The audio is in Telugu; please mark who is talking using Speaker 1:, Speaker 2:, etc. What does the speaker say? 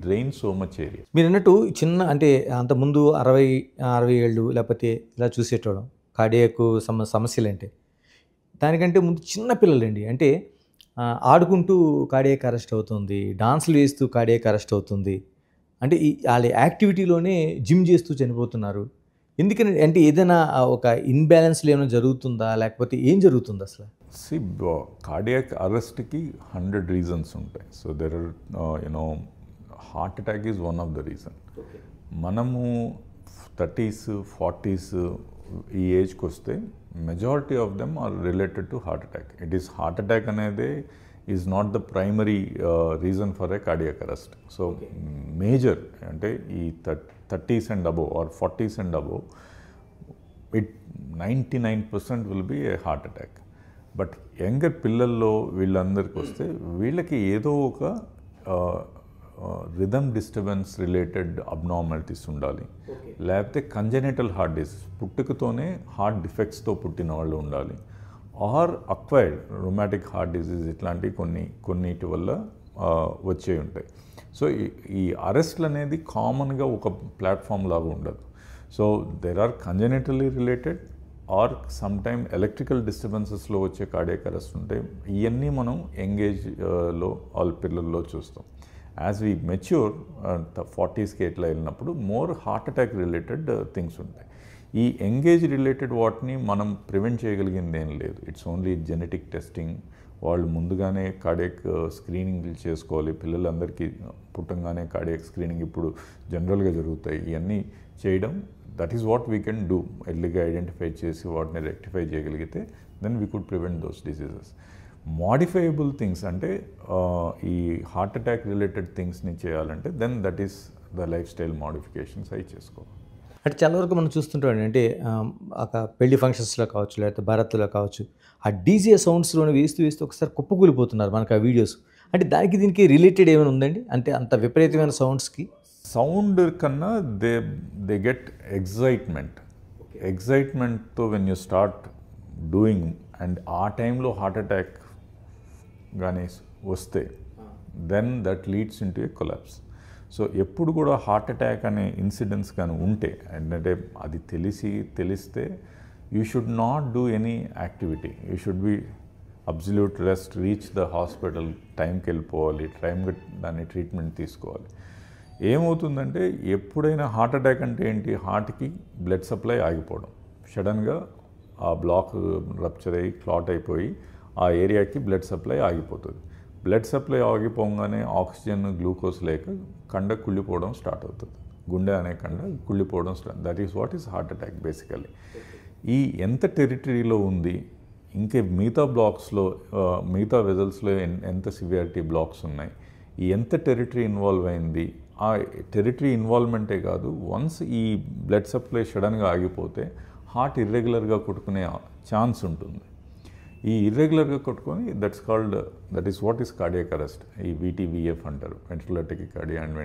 Speaker 1: drains so much area.
Speaker 2: మీరన్నట్టు చిన్న అంటే అంతకుముందు 60 ఏళ్ళు లేకపోతే ఇలా చూసేటోళ్ళం కార్డియాక్ సమస్యలంటే. దానికంటే ముందు చిన్న పిల్లలండి. అంటే ఆడుకుంటూ కార్డియాక్ అరెస్ట్ అవుతుంది. డాన్సులు వేస్తూ కార్డియాక్ అరెస్ట్ అవుతుంది. అంటే ఆళ్ళ యాక్టివిటీలోనే జిమ్ చేస్తూ చనిపోతున్నారు. ఎందుకని అంటే ఏదైనా ఒక ఇన్‌బ్యాలెన్స్‌లో ఏమైనా జరుగుతుందా? లేకపోతే ఏం జరుగుతుంది అసలు?
Speaker 1: See, cardiac arrest ki 100 reasons ఉంటాయి. So there are, heart attack is one of the reason. మనము 30s, 40s ఈ ఏజ్కి వస్తే majority of them are related to heart attack. It is heart attack అనేది is not the primary reason for a cardiac arrest. So major అంటే ఈ 30s and above or 40s and above it 99% will be a heart attack. But younger పిల్లల్లో వీళ్ళందరికీ వస్తే వీళ్ళకి ఏదో ఒక రిథమ్ డిస్టర్బెన్స్ రిలేటెడ్ అబ్నార్మాలిటీస్ ఉండాలి, లేకపోతే కంజెనిటల్ హార్ట్ డిసీజ్ పుట్టుకతోనే హార్ట్ డిఫెక్ట్స్తో పుట్టిన వాళ్ళు ఉండాలి, or acquired rheumatic heart disease ఇట్లాంటివి కొన్నిటి వల్ల వచ్చే ఉంటాయి. సో ఈ అరెస్ట్లు అనేది కామన్గా ఒక ప్లాట్ఫామ్ లాగా ఉండదు. So there are congenitally related or some time electrical డిస్టర్బెన్సెస్లో వచ్చే కార్డియాక్ అరెస్ట్ ఉంటాయి. ఇవన్నీ మనం యంగేజ్లో వాళ్ళ పిల్లల్లో చూస్తాం. యాజ్ వీ మెచ్యూర్ 40స్కి ఎట్లా వెళ్ళినప్పుడు more heart attack related things ఉంటాయి. ఈ ఎంగేజ్ రిలేటెడ్ వాటిని మనం ప్రివెంట్ చేయగలిగింది ఏం లేదు. It's only genetic testing. వాళ్ళు ముందుగానే కార్డియాక్ స్క్రీనింగ్ చేసుకోవాలి. పిల్లలందరికీ పుట్టంగానే కార్డియాక్ స్క్రీనింగ్ ఇప్పుడు జనరల్గా జరుగుతాయి. ఇవన్నీ చేయడం, that is what we can do. ఎర్లీగా ఐడెంటిఫై చేసి వాటిని రెక్టిఫై చేయగలిగితే then we could prevent those diseases. Modifiable things అంటే ఈ హార్ట్ అటాక్ రిలేటెడ్ థింగ్స్ని చేయాలంటే then that is the lifestyle modifications అవి చేసుకోవాలి.
Speaker 2: అంటే చాలా వరకు మనం చూస్తుంటాం అంటే ఒక పెళ్లి ఫంక్షన్స్లో కావచ్చు, లేకపోతే భారత్లో కావచ్చు, ఆ డీజే సౌండ్స్లోనే వేస్తూ ఒకసారి కుప్పకూలిపోతున్నారు మనకు ఆ వీడియోస్. అంటే దీనికి రిలేటెడ్ ఏమైనా ఉందండి? అంటే అంత విపరీతమైన సౌండ్స్కి
Speaker 1: సౌండ్ కన్నా దే గెట్ ఎగ్జైట్మెంట్తో when you start doing and ఆ టైంలో హార్ట్ అటాక్ కానీ వస్తే then that leads into a collapse. So ఎప్పుడు కూడా హార్ట్ అటాక్ అనే ఇన్సిడెంట్స్ కానీ ఉంటే అంటే అది తెలిస్తే you should not do any activity. You should be absolute rest, reach the hospital టైంకి వెళ్ళిపోవాలి, టైంకి దాన్ని ట్రీట్మెంట్ తీసుకోవాలి. ఏమవుతుందంటే ఎప్పుడైనా హార్ట్ అటాక్ అంటే ఏంటి, హార్ట్కి బ్లడ్ సప్లై ఆగిపోవడం, సడన్గా ఆ బ్లాక్ రప్చర్ అయ్యి క్లాట్ అయిపోయి ఆ ఏరియాకి బ్లడ్ సప్లై ఆగిపోతుంది. బ్లడ్ సప్లై ఆగిపోగానే ఆక్సిజన్ గ్లూకోజ్ లేక కండ కుళ్ళిపోవడం స్టార్ట్ అవుతుంది. గుండె అనే కండ కుళ్ళిపోవడం that is what is heart attack basically. ఈ ఎంత టెరిటరీలో ఉంది, ఇంకా మిగతా బ్లాక్స్లో మిగతా వెజల్స్లో ఎంత సివియారిటీ బ్లాక్స్ ఉన్నాయి, ఎంత టెరిటరీ ఇన్వాల్వ్ అయింది, ఆ టెరిటరీ ఇన్వాల్వ్మెంటే కాదు, వన్స్ ఈ బ్లడ్ సప్లై సడన్గా ఆగిపోతే హార్ట్ ఇర్రెగ్యులర్గా కొట్టుకునే ఛాన్స్ ఉంటుంది. ఈ ఇర్రెగ్యులర్గా కొట్టుకొని that is what is cardiac arrest. ఈ VTVF అంటారు, వెంట్రికులర్ టెకికార్డియా అండ్